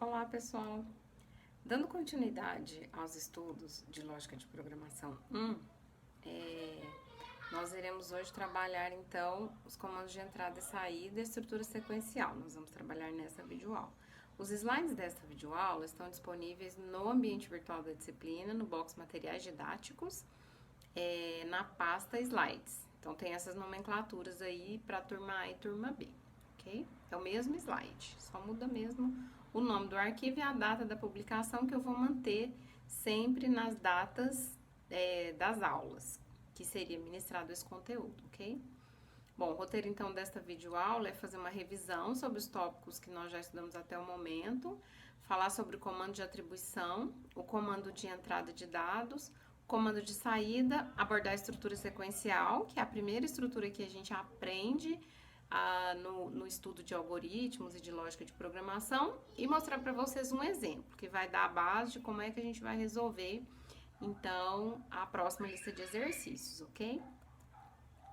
Olá, pessoal! Dando continuidade aos estudos de lógica de programação 1, nós iremos hoje trabalhar então os comandos de entrada e saída e estrutura sequencial. Nós vamos trabalhar nessa videoaula. Os slides desta videoaula estão disponíveis no ambiente virtual da disciplina, no box materiais didáticos, na pasta slides. Então tem essas nomenclaturas aí para turma A e turma B, ok? É o mesmo slide, só muda mesmo o nome do arquivo e a data da publicação, que eu vou manter sempre nas datas das aulas, que seria ministrado esse conteúdo, ok? Bom, o roteiro então desta videoaula é fazer uma revisão sobre os tópicos que nós já estudamos até o momento, falar sobre o comando de atribuição, o comando de entrada de dados, o comando de saída, abordar a estrutura sequencial, que é a primeira estrutura que a gente aprende no estudo de algoritmos e de lógica de programação, e mostrar para vocês um exemplo que vai dar a base de como é que a gente vai resolver então a próxima lista de exercícios, ok?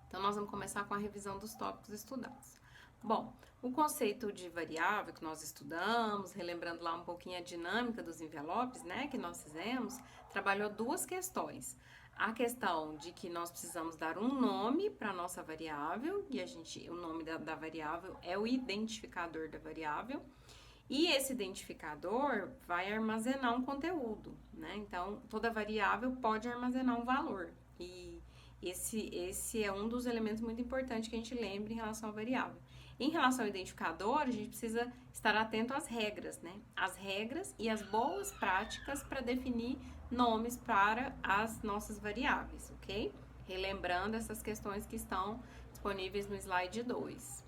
Então nós vamos começar com a revisão dos tópicos estudados. Bom, o conceito de variável que nós estudamos, relembrando lá um pouquinho a dinâmica dos envelopes, né, que nós fizemos, trabalhou duas questões. A questão de que nós precisamos dar um nome para a nossa variável, e o nome da variável é o identificador da variável, e esse identificador vai armazenar um conteúdo, né? Então, toda variável pode armazenar um valor, e esse é um dos elementos muito importantes que a gente lembra em relação à variável. Em relação ao identificador, a gente precisa estar atento às regras, né? As regras e as boas práticas para definir nomes para as nossas variáveis, ok? Relembrando essas questões que estão disponíveis no slide 2.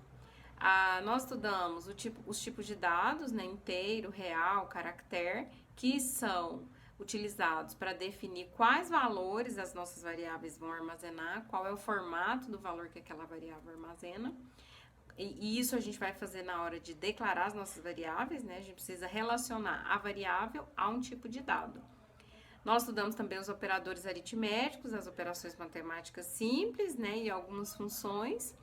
Nós estudamos os tipos de dados, né? Inteiro, real, caractere, que são utilizados para definir quais valores as nossas variáveis vão armazenar, qual é o formato do valor que aquela variável armazena. E isso a gente vai fazer na hora de declarar as nossas variáveis, né? A gente precisa relacionar a variável a um tipo de dado. Nós estudamos também os operadores aritméticos, as operações matemáticas simples, né? E algumas funções.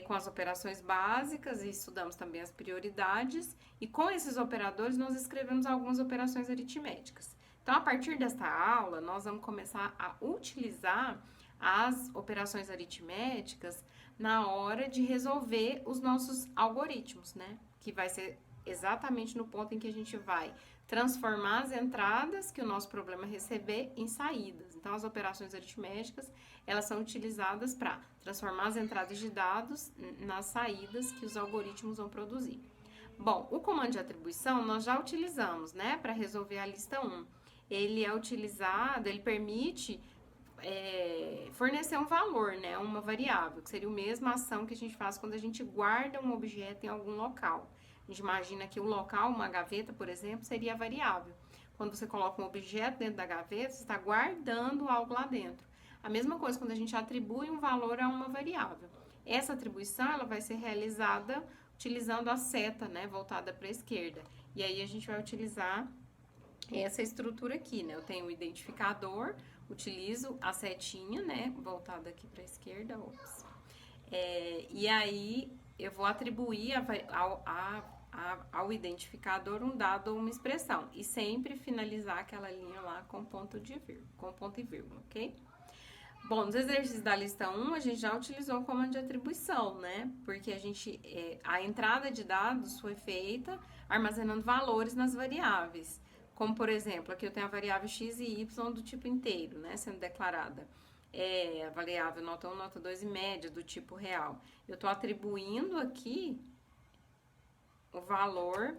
Com as operações básicas, e estudamos também as prioridades, e com esses operadores nós escrevemos algumas operações aritméticas. Então, a partir desta aula, nós vamos começar a utilizar as operações aritméticas na hora de resolver os nossos algoritmos, né? Que vai ser exatamente no ponto em que a gente vai transformar as entradas que o nosso problema receber em saídas. Então, as operações aritméticas, elas são utilizadas para transformar as entradas de dados nas saídas que os algoritmos vão produzir. Bom, o comando de atribuição nós já utilizamos, né, para resolver a lista 1. Ele é utilizado, ele permite fornecer um valor, né, uma variável, que seria a mesma ação que a gente faz quando a gente guarda um objeto em algum local. A gente imagina que o local, uma gaveta, por exemplo, seria a variável. Quando você coloca um objeto dentro da gaveta, você está guardando algo lá dentro. A mesma coisa quando a gente atribui um valor a uma variável. Essa atribuição ela vai ser realizada utilizando a seta, né, voltada para a esquerda. E aí a gente vai utilizar essa estrutura aqui, né? Eu tenho o identificador, utilizo a setinha, né, voltada aqui para a esquerda, e aí eu vou atribuir ao identificador um dado ou uma expressão e sempre finalizar aquela linha lá com ponto e vírgula, ok? Bom, nos exercícios da lista 1, a gente já utilizou o comando de atribuição, né? Porque a entrada de dados foi feita armazenando valores nas variáveis. Como, por exemplo, aqui eu tenho a variável x e y do tipo inteiro, né? Sendo declarada. A variável nota 1, nota 2 e média do tipo real. Eu estou atribuindo aqui o valor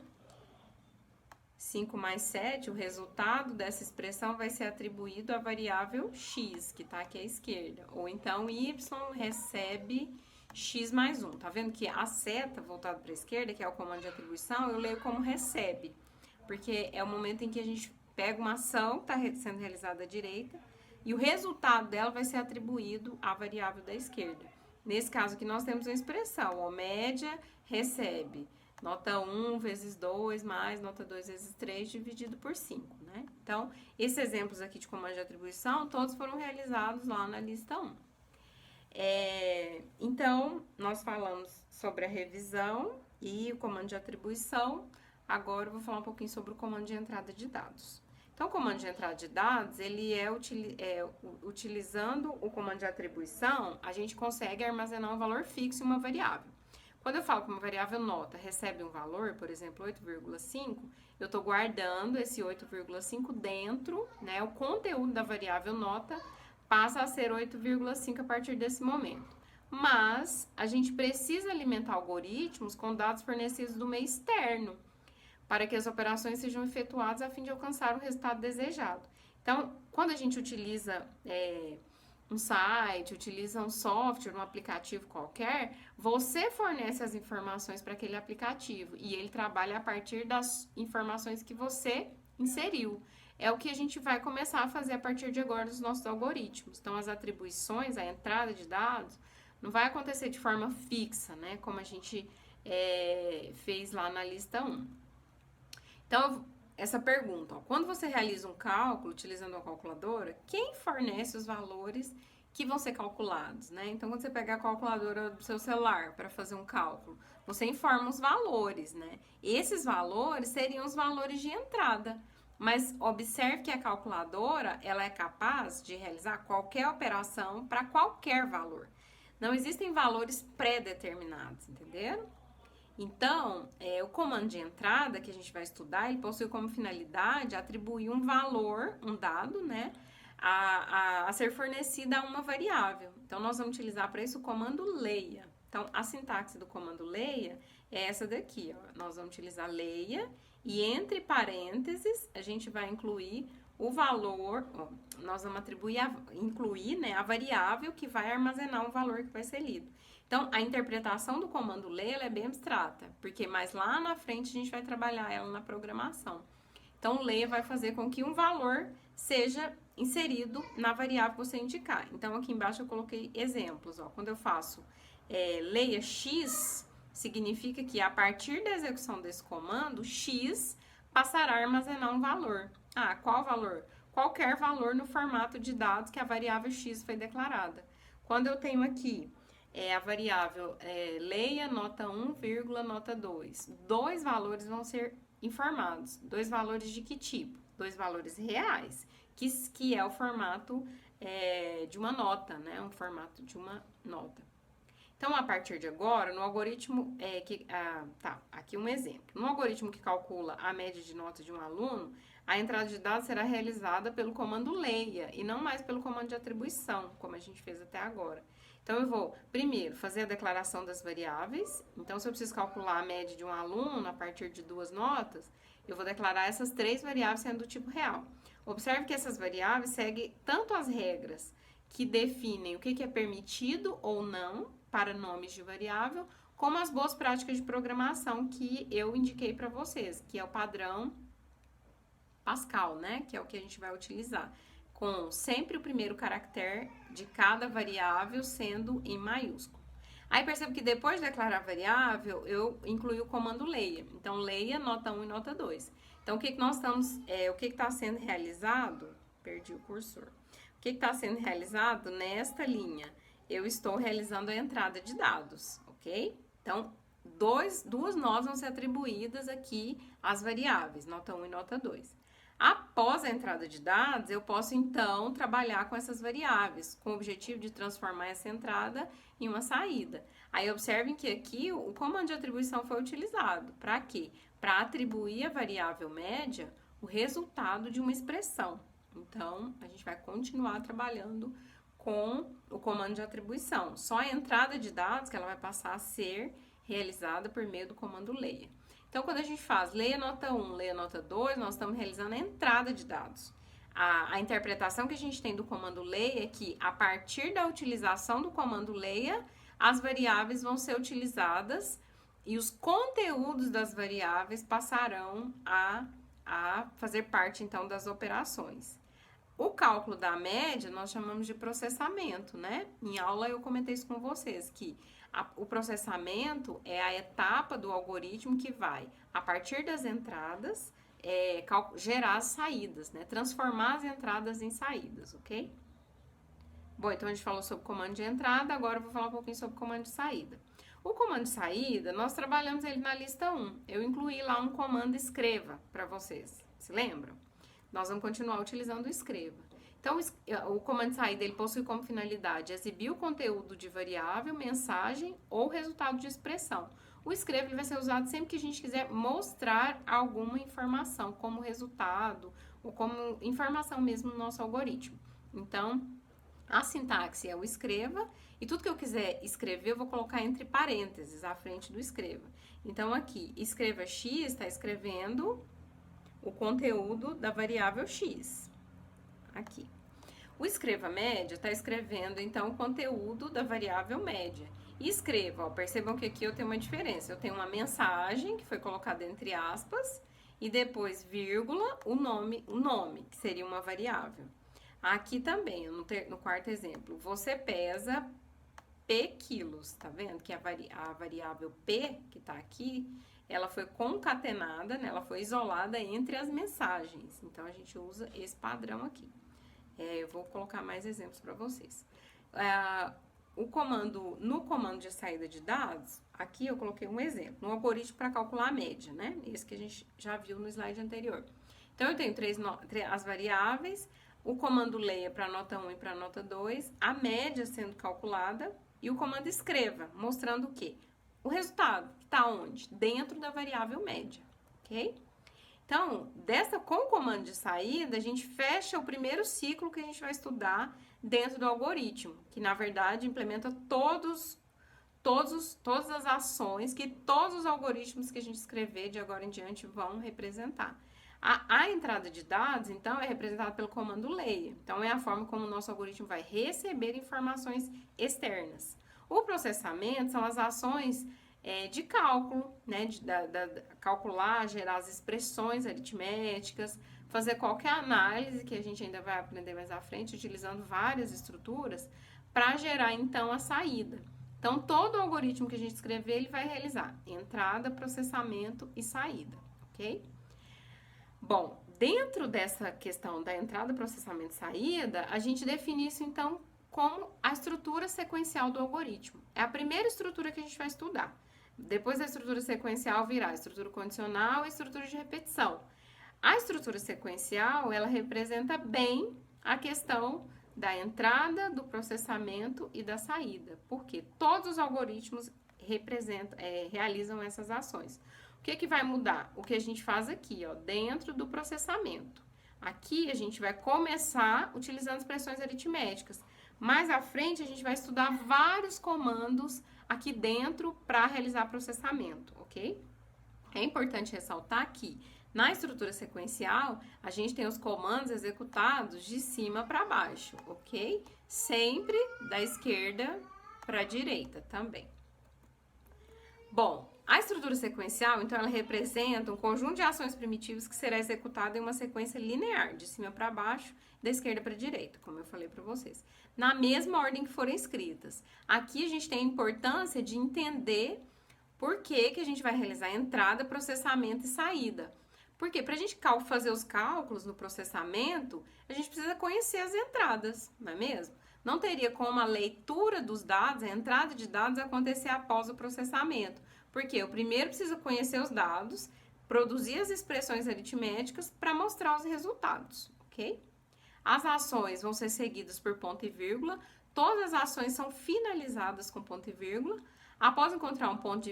5 mais 7, o resultado dessa expressão vai ser atribuído à variável x, que está aqui à esquerda. Ou então, y recebe x mais 1. Tá vendo que a seta voltada para a esquerda, que é o comando de atribuição, eu leio como recebe. Porque é o momento em que a gente pega uma ação que está sendo realizada à direita e o resultado dela vai ser atribuído à variável da esquerda. Nesse caso aqui, nós temos uma expressão, o média recebe nota 1 vezes 2 mais nota 2 vezes 3 dividido por 5, né? Então, esses exemplos aqui de comando de atribuição, todos foram realizados lá na lista 1. Então, nós falamos sobre a revisão e o comando de atribuição. Agora eu vou falar um pouquinho sobre o comando de entrada de dados. Então, o comando de entrada de dados, ele utilizando o comando de atribuição, a gente consegue armazenar um valor fixo em uma variável. Quando eu falo que uma variável nota recebe um valor, por exemplo, 8,5, eu estou guardando esse 8,5 dentro, né? O conteúdo da variável nota passa a ser 8,5 a partir desse momento. Mas a gente precisa alimentar algoritmos com dados fornecidos do meio externo, para que as operações sejam efetuadas a fim de alcançar o resultado desejado. Então, quando a gente utiliza um site, utiliza um software, um aplicativo qualquer, você fornece as informações para aquele aplicativo e ele trabalha a partir das informações que você inseriu. É o que a gente vai começar a fazer a partir de agora nos nossos algoritmos. Então, as atribuições, a entrada de dados, não vai acontecer de forma fixa, né? Como a gente fez lá na lista 1. Então, essa pergunta, ó, quando você realiza um cálculo utilizando uma calculadora, quem fornece os valores que vão ser calculados, né? Então, quando você pega a calculadora do seu celular para fazer um cálculo, você informa os valores, né? Esses valores seriam os valores de entrada. Mas observe que a calculadora, ela é capaz de realizar qualquer operação para qualquer valor. Não existem valores pré-determinados, entenderam? Então, o comando de entrada que a gente vai estudar, ele possui como finalidade atribuir um valor, um dado, né, a ser fornecida a uma variável. Então, nós vamos utilizar para isso o comando leia. Então, a sintaxe do comando leia é essa daqui, ó. Nós vamos utilizar leia e entre parênteses a gente vai incluir o valor, ó, nós vamos incluir, né, a variável que vai armazenar o valor que vai ser lido. Então, a interpretação do comando ler ela é bem abstrata, porque mais lá na frente a gente vai trabalhar ela na programação. Então, o ler vai fazer com que um valor seja inserido na variável que você indicar. Então, aqui embaixo eu coloquei exemplos. Ó. Quando eu faço leia x, significa que a partir da execução desse comando, x passará a armazenar um valor. Ah, qual valor? Qualquer valor no formato de dados que a variável x foi declarada. Quando eu tenho aqui a variável leia nota 1, nota 2. Dois valores vão ser informados. Dois valores de que tipo? Dois valores reais, que é o formato de uma nota, né? Um formato de uma nota. Então, a partir de agora, no algoritmo aqui um exemplo. No algoritmo que calcula a média de notas de um aluno, a entrada de dados será realizada pelo comando leia e não mais pelo comando de atribuição, como a gente fez até agora. Então, eu vou, primeiro, fazer a declaração das variáveis. Então, se eu preciso calcular a média de um aluno a partir de 2 notas, eu vou declarar essas 3 variáveis sendo do tipo real. Observe que essas variáveis seguem tanto as regras que definem o que é permitido ou não para nomes de variável, como as boas práticas de programação que eu indiquei para vocês, que é o padrão Pascal, né? Que é o que a gente vai utilizar, com sempre o primeiro caractere de cada variável sendo em maiúsculo. Aí percebo que depois de declarar a variável, eu incluí o comando leia. Então, leia nota 1 e nota 2. Então, o que nós estamos, o que está sendo realizado? Perdi o cursor. O que está sendo realizado nesta linha? Eu estou realizando a entrada de dados, ok? Então, duas notas vão ser atribuídas aqui às variáveis, nota 1 e nota 2. Após a entrada de dados, eu posso, então, trabalhar com essas variáveis, com o objetivo de transformar essa entrada em uma saída. Aí, observem que aqui o comando de atribuição foi utilizado. Para quê? Para atribuir à variável média o resultado de uma expressão. Então, a gente vai continuar trabalhando com o comando de atribuição. Só a entrada de dados que ela vai passar a ser realizada por meio do comando leia. Então, quando a gente faz leia nota 1, leia nota 2, nós estamos realizando a entrada de dados. A interpretação que a gente tem do comando leia é que, a partir da utilização do comando leia, as variáveis vão ser utilizadas e os conteúdos das variáveis passarão a fazer parte, então, das operações. O cálculo da média nós chamamos de processamento, né? Em aula eu comentei isso com vocês, que o processamento é a etapa do algoritmo que vai, a partir das entradas, gerar as saídas, né? Transformar as entradas em saídas, ok? Bom, então a gente falou sobre o comando de entrada, agora eu vou falar um pouquinho sobre o comando de saída. O comando de saída, nós trabalhamos ele na lista 1. Eu incluí lá um comando escreva para vocês. Se lembram? Nós vamos continuar utilizando o escreva. Então, o comando de saída ele possui como finalidade exibir o conteúdo de variável, mensagem ou resultado de expressão. O escreva ele vai ser usado sempre que a gente quiser mostrar alguma informação, como resultado ou como informação mesmo no nosso algoritmo. Então, a sintaxe é o escreva e tudo que eu quiser escrever eu vou colocar entre parênteses à frente do escreva. Então, aqui, escreva x está escrevendo o conteúdo da variável x. Aqui. O escreva média está escrevendo, então, o conteúdo da variável média. E escreva, ó, percebam que aqui eu tenho uma diferença. Eu tenho uma mensagem que foi colocada entre aspas e depois vírgula, o nome, que seria uma variável. Aqui também, no quarto exemplo, você pesa P quilos, tá vendo? Que a variável P, que tá aqui, ela foi concatenada, né? Ela foi isolada entre as mensagens. Então, a gente usa esse padrão aqui. Eu vou colocar mais exemplos para vocês. No comando de saída de dados, aqui eu coloquei um exemplo, um algoritmo para calcular a média, né? Esse que a gente já viu no slide anterior. Então, eu tenho as variáveis, o comando leia para a nota 1 e para a nota 2, a média sendo calculada e o comando escreva, mostrando o quê? O resultado, que está onde? Dentro da variável média, ok? Então, com o comando de saída, a gente fecha o primeiro ciclo que a gente vai estudar dentro do algoritmo, que na verdade implementa todas as ações que todos os algoritmos que a gente escrever de agora em diante vão representar. A entrada de dados, então, é representada pelo comando leia. Então, é a forma como o nosso algoritmo vai receber informações externas. O processamento são as ações de cálculo, né, calcular, gerar as expressões aritméticas, fazer qualquer análise que a gente ainda vai aprender mais à frente, utilizando várias estruturas, para gerar, então, a saída. Então, todo o algoritmo que a gente escrever, ele vai realizar entrada, processamento e saída, ok? Bom, dentro dessa questão da entrada, processamento e saída, a gente define isso, então, como a estrutura sequencial do algoritmo. É a primeira estrutura que a gente vai estudar. Depois da estrutura sequencial virá a estrutura condicional e a estrutura de repetição. A estrutura sequencial, ela representa bem a questão da entrada, do processamento e da saída, porque todos os algoritmos realizam essas ações. O que vai mudar? O que a gente faz aqui, ó, dentro do processamento. Aqui a gente vai começar utilizando expressões aritméticas. Mais à frente a gente vai estudar vários comandos aqui dentro para realizar processamento, ok? É importante ressaltar que na estrutura sequencial a gente tem os comandos executados de cima para baixo, ok? Sempre da esquerda para a direita também. Bom, a estrutura sequencial, então, ela representa um conjunto de ações primitivas que será executado em uma sequência linear, de cima para baixo, da esquerda para a direita, como eu falei para vocês, na mesma ordem que foram escritas. Aqui a gente tem a importância de entender por que a gente vai realizar entrada, processamento e saída. Porque para a gente fazer os cálculos no processamento, a gente precisa conhecer as entradas, não é mesmo? Não teria como a leitura dos dados, a entrada de dados, acontecer após o processamento. Porque eu primeiro preciso conhecer os dados, produzir as expressões aritméticas para mostrar os resultados, ok? As ações vão ser seguidas por ponto e vírgula, todas as ações são finalizadas com ponto e vírgula. Após encontrar um ponto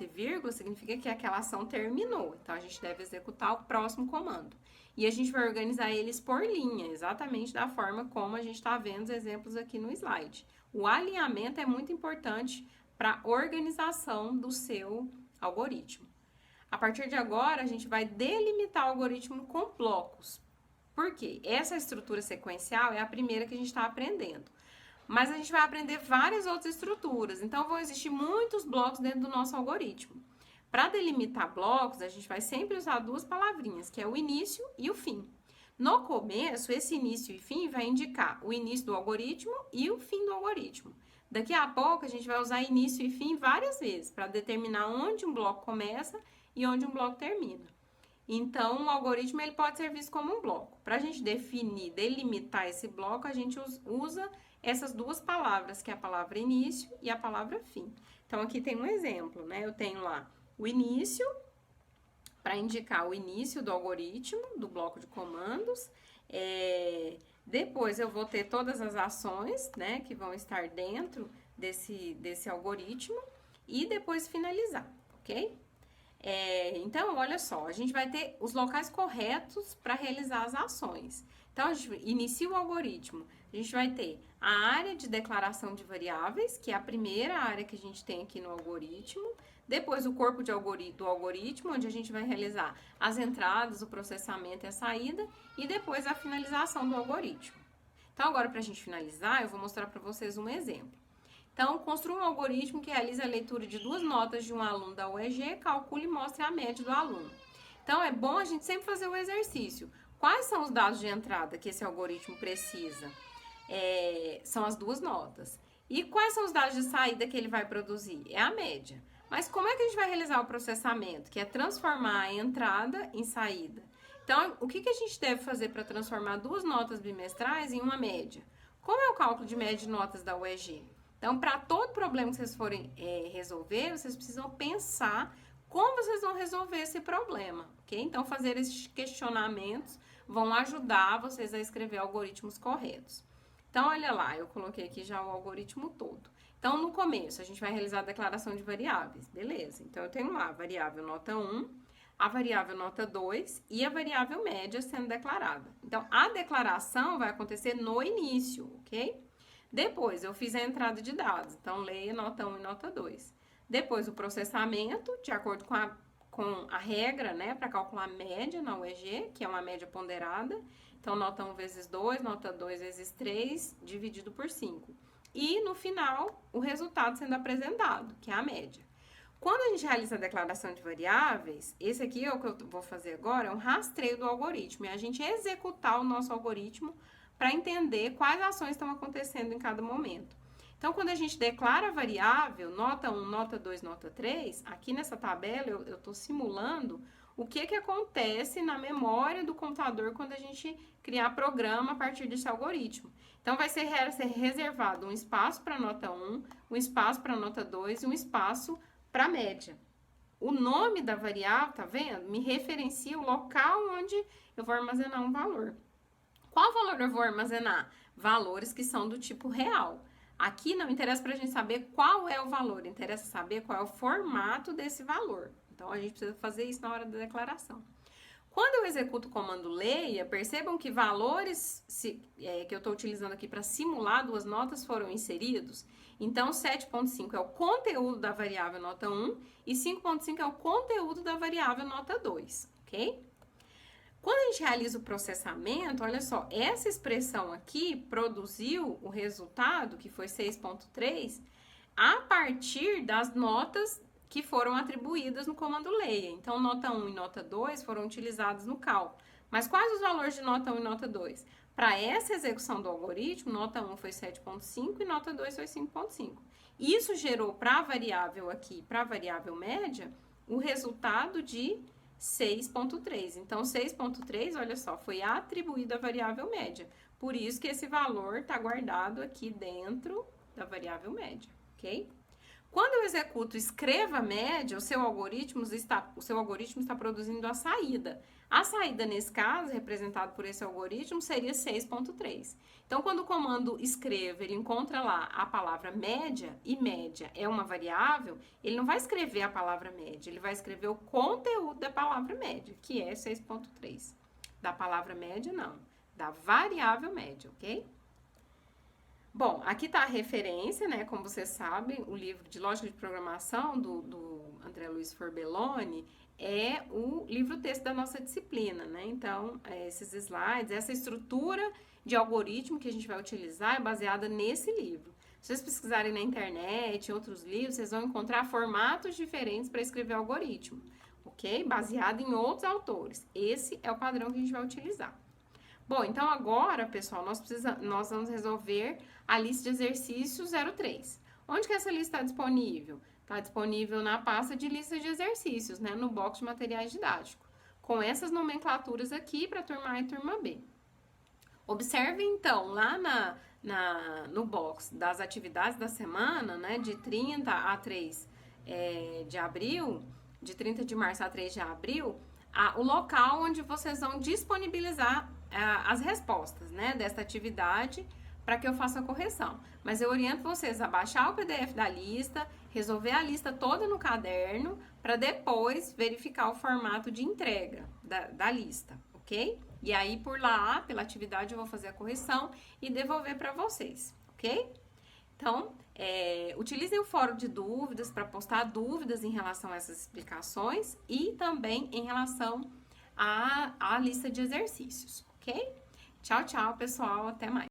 e vírgula, significa que aquela ação terminou. Então, a gente deve executar o próximo comando. E a gente vai organizar eles por linha, exatamente da forma como a gente está vendo os exemplos aqui no slide. O alinhamento é muito importante para a organização do seu algoritmo. A partir de agora, a gente vai delimitar o algoritmo com blocos. Por quê? Essa estrutura sequencial é a primeira que a gente está aprendendo. Mas a gente vai aprender várias outras estruturas, então vão existir muitos blocos dentro do nosso algoritmo. Para delimitar blocos, a gente vai sempre usar duas palavrinhas, que é o início e o fim. No começo, esse início e fim vai indicar o início do algoritmo e o fim do algoritmo. Daqui a pouco, a gente vai usar início e fim várias vezes, para determinar onde um bloco começa e onde um bloco termina. Então, o algoritmo ele pode ser visto como um bloco. Para a gente delimitar esse bloco, a gente usa essas duas palavras, que é a palavra início e a palavra fim. Então, aqui tem um exemplo, né? Eu tenho lá o início, para indicar o início do algoritmo, do bloco de comandos. Depois eu vou ter todas as ações, né, que vão estar dentro desse algoritmo e depois finalizar, ok? Então, olha só, a gente vai ter os locais corretos para realizar as ações. Então, a gente inicia o algoritmo. A gente vai ter a área de declaração de variáveis, que é a primeira área que a gente tem aqui no algoritmo. Depois, o corpo do algoritmo, onde a gente vai realizar as entradas, o processamento e a saída. E depois, a finalização do algoritmo. Então, agora, para a gente finalizar, eu vou mostrar para vocês um exemplo. Então, construa um algoritmo que realiza a leitura de 2 notas de um aluno da UEG, calcule e mostre a média do aluno. Então, é bom a gente sempre fazer o exercício. Quais são os dados de entrada que esse algoritmo precisa? São as 2 notas. E quais são os dados de saída que ele vai produzir? É a média. Mas como é que a gente vai realizar o processamento? Que é transformar a entrada em saída. Então, o que a gente deve fazer para transformar 2 notas bimestrais em uma média? Como é o cálculo de média de notas da UEG? Então, para todo problema que vocês forem resolver, vocês precisam pensar como vocês vão resolver esse problema, ok? Então, fazer esses questionamentos vão ajudar vocês a escrever algoritmos corretos. Então, olha lá, eu coloquei aqui já o algoritmo todo. Então, no começo, a gente vai realizar a declaração de variáveis, beleza? Então, eu tenho lá a variável nota 1, a variável nota 2 e a variável média sendo declarada. Então, a declaração vai acontecer no início, ok? Depois, eu fiz a entrada de dados, então leia nota 1 e nota 2. Depois, o processamento, de acordo com a regra, né, para calcular a média na UEG, que é uma média ponderada. Então, nota 1 vezes 2, nota 2 vezes 3, dividido por 5. E, no final, o resultado sendo apresentado, que é a média. Quando a gente realiza a declaração de variáveis, esse aqui é o que eu vou fazer agora, é um rastreio do algoritmo. É a gente executar o nosso algoritmo para entender quais ações estão acontecendo em cada momento. Então, quando a gente declara a variável, nota 1, nota 2, nota 3, aqui nessa tabela eu estou simulando o que acontece na memória do computador quando a gente criar programa a partir desse algoritmo. Então, vai ser reservado um espaço para nota 1, um espaço para nota 2 e um espaço para média. O nome da variável, tá vendo? Me referencia o local onde eu vou armazenar um valor. Qual valor eu vou armazenar? Valores que são do tipo real. Aqui não interessa para a gente saber qual é o valor, interessa saber qual é o formato desse valor. Então, a gente precisa fazer isso na hora da declaração. Quando eu executo o comando leia, percebam que valores que eu estou utilizando aqui para simular 2 notas foram inseridos. Então, 7.5 é o conteúdo da variável nota 1 e 5.5 é o conteúdo da variável nota 2, ok? Quando a gente realiza o processamento, olha só, essa expressão aqui produziu o resultado, que foi 6.3, a partir das notas que foram atribuídas no comando leia. Então, nota 1 e nota 2 foram utilizadas no cálculo. Mas quais os valores de nota 1 e nota 2? Para essa execução do algoritmo, nota 1 foi 7.5 e nota 2 foi 5.5. Isso gerou para a variável aqui, para a variável média, o resultado de 6.3. Então, 6.3, olha só, foi atribuído à variável média. Por isso que esse valor está guardado aqui dentro da variável média, ok? Quando eu executo escreva média, o seu algoritmo está produzindo a saída. A saída, nesse caso, representado por esse algoritmo, seria 6.3. Então, quando o comando escreva, ele encontra lá a palavra média, e média é uma variável, ele não vai escrever a palavra média, ele vai escrever o conteúdo da palavra média, que é 6.3. Da palavra média, não. Da variável média, ok? Bom, aqui está a referência, né? Como vocês sabem, o livro de Lógica de Programação do André Luiz Forbelloni é o livro-texto da nossa disciplina, né? Então, esses slides, essa estrutura de algoritmo que a gente vai utilizar é baseada nesse livro. Se vocês pesquisarem na internet, em outros livros, vocês vão encontrar formatos diferentes para escrever algoritmo, ok? Baseado em outros autores. Esse é o padrão que a gente vai utilizar. Bom, então agora, pessoal, nós vamos resolver a lista de exercícios 03. Onde que essa lista está disponível? Está disponível na pasta de lista de exercícios, né? No box de materiais didáticos. Com essas nomenclaturas aqui para turma A e turma B. Observe, então, lá no box das atividades da semana, né, de 30 a 3 de abril, de 30 de março a 3 de abril, o local onde vocês vão disponibilizar as respostas, né, desta atividade para que eu faça a correção. Mas eu oriento vocês a baixar o PDF da lista, resolver a lista toda no caderno, para depois verificar o formato de entrega da lista, ok? E aí, por lá, pela atividade, eu vou fazer a correção e devolver para vocês, ok? Então, utilizem o fórum de dúvidas para postar dúvidas em relação a essas explicações e também em relação à lista de exercícios, ok? Tchau, tchau, pessoal. Até mais.